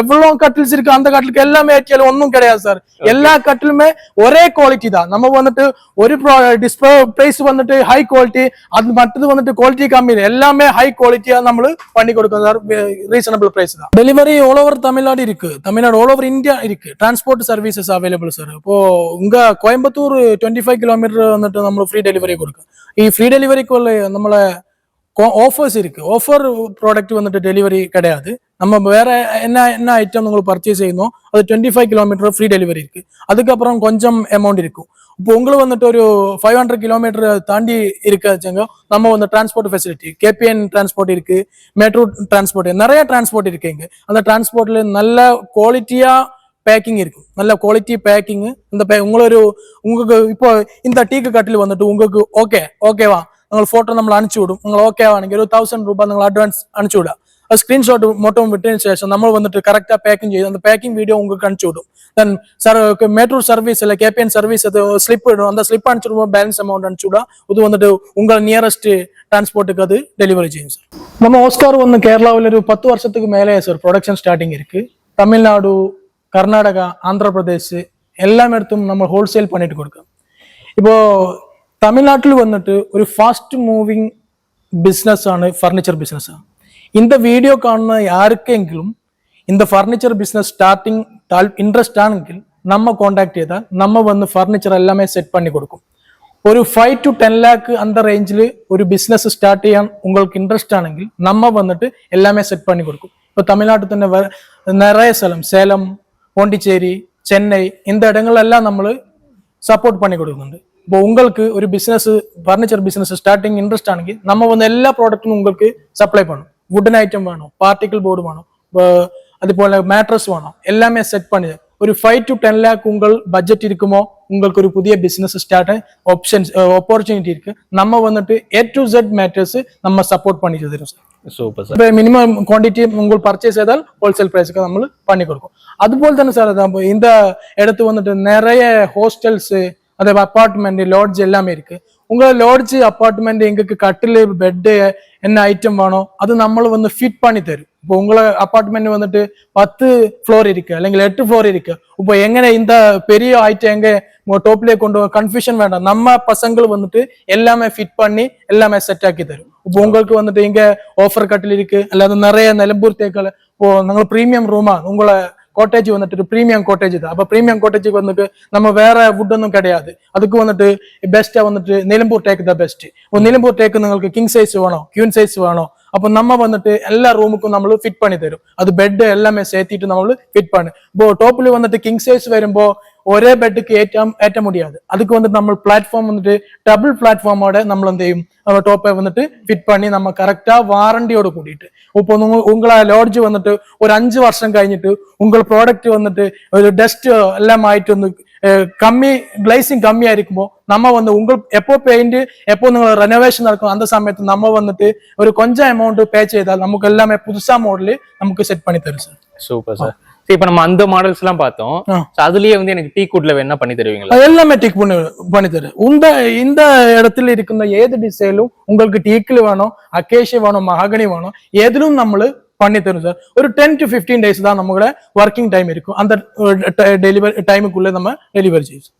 எவ்வளவு கட்டில்ஸ் இருக்கு அந்த கட்டிலுக்கு எல்லாமே ஏற்றியாலும் ஒன்னும் கிடையாது சார் எல்லா கட்டிலுமே ஒரே குவாலிட்டி தான் நம்ம வந்துட்டு ஒரு டிஸ்பிளே பிரைஸ் வந்துட்டு ஹை குவாலிட்டி அது மற்றது வந்துட்டு குவாலிட்டி கம்மி எல்லாமே ஹை குவாலிட்டியா நம்ம பண்ணி கொடுக்கும் சார் ரீசனபிள் பிரைஸ் தான் டெலிவரி ஆல் ஓவர் தமிழ்நாடு இருக்கு தமிழ்நாடு ஆல் ஓவர் இந்தியா இருக்கு டிரான்ஸ்போர்ட் சர்வீசஸ் அவைலபிள் சார் இப்போ உங்க கோயம்புத்தூர் 25 കിലോമീറ്റർ വന്നിട്ട് നമ്മൾ ഫ്രീ ഡെലിവറി കൊടുക്കും ഈ ഫ്രീ ഡെലിവറിക്കുള്ള നമ്മളെ ഓഫേഴ്സ് இருக்கு ഓഫർ പ്രോഡക്റ്റ് വന്നിട്ട് ഡെലിവറി கிடையாது நம்ம வேற என்ன ஐட்டம் നിങ്ങൾ பர்ச்சேஸ் ചെയ്യുന്നோ அது 25 கிலோமீட்டர் ஃப்ரீ டெலிவரி இருக்கு அதுக்கப்புறம் கொஞ்சம் அமௌண்ட் இருக்கும் இப்போ உங்களுக்கு வந்துட்டு ஒரு 500 கிலோமீட்டர் தாண்டி இருக்காச்சுங்க நம்ம வந்து டிரான்ஸ்போர்ட் ஃபெசிலிட்டி கேபிஎன் டிரான்ஸ்போர்ட் இருக்கு மெட்ரோ டிரான்ஸ்போர்ட் நிறைய டிரான்ஸ்போர்ட் இருக்கு இங்க அந்த டிரான்ஸ்போர்ட்ல நல்ல குவாலிட்டியா பேக்கிங் இருக்கும் நல்ல குவாலிட்டி பேக்கிங் இந்த உங்களுக்கு இப்போ இந்த டீக்கு கட்டில் வந்துட்டு உங்களுக்கு ஓகேவா നിങ്ങൾ ഫോട്ടോ നമ്മൾ അയച്ചു വിടും നിങ്ങൾ ഓക്കെ ആണെങ്കിൽ ഒരു 1000 രൂപ നിങ്ങൾ അഡ്വാൻസ് അയച്ചു വിടുക അത് സ്ക്രീൻഷോട്ട് മൊത്തം വിട്ടതിന് ശേഷം നമ്മൾ വന്നിട്ട് കറക്റ്റാ പേക്കിംഗ് ചെയ്ത് அந்த பேக்கிங் வீடியோ உங்களுக்கு அனுப்பிச்சு விடும் தென் சார் மெட்ரோ சர்வீஸ் இல்ல கேபிஎன் சர்வீஸ் அது ஸ்லிப் இடும் அந்த ஸ்லிப் அனுப்பிச்சு விடுவோம் பேலன்ஸ் அமௌண்ட் அனுப்பிச்சு விடுക இது வந்துட்டு உங்கள் நியரஸ்ட் டிரான்ஸ்போர்ட்டுக்கு அது டெலிவரி செய்யும் சார் நம்ம ஓஸ்கார் வந்து கேரளாவில் ஒரு 10 வருஷத்துக்கு மேலே சார் ப்ரொடக்ஷன் ஸ்டார்டிங் இருக்கு தமிழ்நாடு கர்நாடகா ஆந்திர பிரதேஷ் எல்லாம் இடத்தும் நம்ம ஹோல்சேல் பண்ணிட்டு கொடுக்கோம் இப்போ தமிழ்நாட்டில் வந்துட்டு ஒரு ஃபாஸ்ட் மூவிங் பிஸ்னஸ் ആണ് ഫർണിച്ചർ ബിസിനസ് இந்த വീഡിയോ കാണുന്ന ആർക്കെങ്കിലും இந்த ഫർണിച്ചർ ബിസിനസ് സ്റ്റാർട്ടിങ് ഇൻട്രസ്റ്റ് ആണെങ്കിൽ நம்ம കോണ്ടാക്ട് ചെയ്താൽ நம்ம வந்து ഫർണിച്ചർ எல்லாமே செட் பண்ணி கொடுக்கும் ஒரு 5 to 10 lakh அந்த ரேஞ்சில் ஒரு பிசினஸ் ஸ்டார்ட் ചെയ്യാൻ உங்களுக்கு இன்ட்ரெஸ்ட் ആണെങ്കിൽ நம்ம வந்துட்டு எல்லாமே செட் பண்ணி கொடுக்கும் இப்போ தமிழ்நாட்டில் തന്നെ நிறைய சேலம் പോണ്ടിച്ചേരി ചെന്നൈ இந்த இடங்களெல்லாம் നമ്മൾ சப்போர்ட் பண்ணி கொடுக்குന്നുണ്ട് இப்போ உங்களுக்கு ஒரு business furniture business starting interest ஆണെങ്കിൽ நம்ம வந்து எல்லா ப்ராடக்ட்டும் உங்களுக்கு சப்ளை பண்ணும் வுடன் ஐட்டம் வேணும் பார்ட்டிக்கல் போர்டு வேணும் அதுபோல மேட்ரஸ் வேணும் எல்லாமே செட் பண்ணி ஒரு 5 to 10 lakh உங்கள் பட்ஜெட் இருக்குமோ உங்களுக்கு ஒரு புதிய பிசினஸ் ஸ்டார்ட் ஆப்பர்ச்சுனிட்டி இருக்கு நம்ம வந்துட்டு A to Z மேட்டர்ஸ் நம்ம சப்போர்ட் பண்ணி தரும் sir super sir minimum quantity உங்களுக்கு பர்ச்சேஸ் செய்தால் ஹோல்சேல் பிரைஸ்க்கு நம்ம பண்ணி கொடுக்கும் அதுபோல் தானே சார் இந்த இடத்து வந்துட்டு நிறைய ஹோஸ்டல்ஸ் அதே அப்பார்ட்மெண்ட் லாட்ஜ் எல்லாமே இருக்கு உங்களை லாட்ஜ் அப்பார்ட்மெண்ட் எங்களுக்கு கட்டில் பெட்டு என்ன ஐட்டம் வேணும் அது നമ്മൾ வந்து ஃபிட் பண்ணி தரும். இப்போ உங்களை அப்பார்ட்மெண்ட் வந்துட்டு 10 ஃப்ளோர் இருக்கு അല്ലെങ്കിൽ 8 ஃப்ளோர் இருக்கு. இப்போ எങ്ങനെ இந்த பெரிய ஐட்டம் எங்க ടോപ്പിലേക്ക് കൊണ്ടുപോകാൻ കൺഫ്യൂഷൻ വേണ്ട. നമ്മ പസങ്ങൾ വന്നിട്ട് எல்லாமே ஃபிட் பண்ணி எல்லாமே செட் ஆக்கி தரும். இப்போ உங்களுக்கு வந்துட்டு இங்க ஆஃபர் கட்டில் இருக்கு அல்லாத நிறைய நிலம்பூர் தேக்கல இப்போ നിങ്ങൾ പ്രീമിയം റൂമാ உங்களை கோட்டேஜ் வந்துட்டு பிரீமியம் கோட்டேஜ் தான். அப்ப பிரீமியம் கோட்டேஜுக்கு வந்துட்டு நம்ம வேற வுட் ஒன்றும் கிடையாது. அதுக்கு வந்துட்டு பெஸ்டா வந்துட்டு நிலம்பூர் டேக் தான் பெஸ்ட். நிலம்பூர் டேக் നിങ്ങൾക്ക് கிங் சைஸ் வேணும் ക്യൂൻ സൈസ് വേണം അപ്പൊ നമ്മ വന്നിട്ട് എല്ലാ റൂമുക്കും നമ്മൾ ഫിറ്റ് പണി തരും. അത് ബെഡ് എല്ലാമേ சேர்த்திட்டு നമ്മൾ ഫിറ്റ് பண்ணு. இப்போ ടോപ്പിൽ വന്നിട്ട് കിങ് സൈസ് വരുമ്പോ ഒരേ ബെഡ്ക്ക് ஏற்ற முடியாது. அதுக்கு வந்துட்டு நம்ம பிளாட்ஃபார்ம் வந்துட்டு டபுள் பிளாட்ஃபார்மோட നമ്മൾ എന്ത് ചെയ്യും ടോപ്പை வந்துட்டு ഫിറ്റ് பண்ணி நம்ம கரெக்டா வாரண்டியோட கூட்டிட்டு இப்போ உங்கள லாட்ஜ் வந்துட்டு ஒரு 5 வருஷம் കഴിഞ്ഞിട്ട് உங்கள் ப்ராடக்ட் வந்துட்டு ஒரு டஸ்ட் எல்லாம் ஆயிட்டு வந்து கம்மி கிளைசிங் கம்மியா இருக்கும்போ நம்ம வந்து எப்போ பெயிண்ட் எப்போ നിങ്ങൾ ரெனோவேஷன் நடக்கும் அந்த சமயத்து நம்ம வந்துட்டு ஒரு கொஞ்சம் அமௌண்ட் பே செய்தால் நமக்கு எல்லாமே புதுசா மாடல் நமக்கு செட் பண்ணி தரும் சார். Super sir. இப்ப நம்ம அந்த மாடல்ஸ் எல்லாம் பார்த்தோம். அதுலயே வந்து எனக்கு டீ குட்ல வேணா பண்ணி தருவீங்களா? எல்லாமே டீக் பண்ணி தரும். இந்த இடத்துல இருக்கிற ஏது டிசைனும் உங்களுக்கு டீக்கில் வேணும் அக்கேஷியா வேணும் மகாகனி வேணும் எதிலும் நம்மளு பண்ணி தரும் சார். ஒரு 10 to 15 days தான் நம்மளோட ஒர்க்கிங் டைம் இருக்கும். அந்த டெலிவரி டைமுக்குள்ள நம்ம டெலிவரி செய்யும்.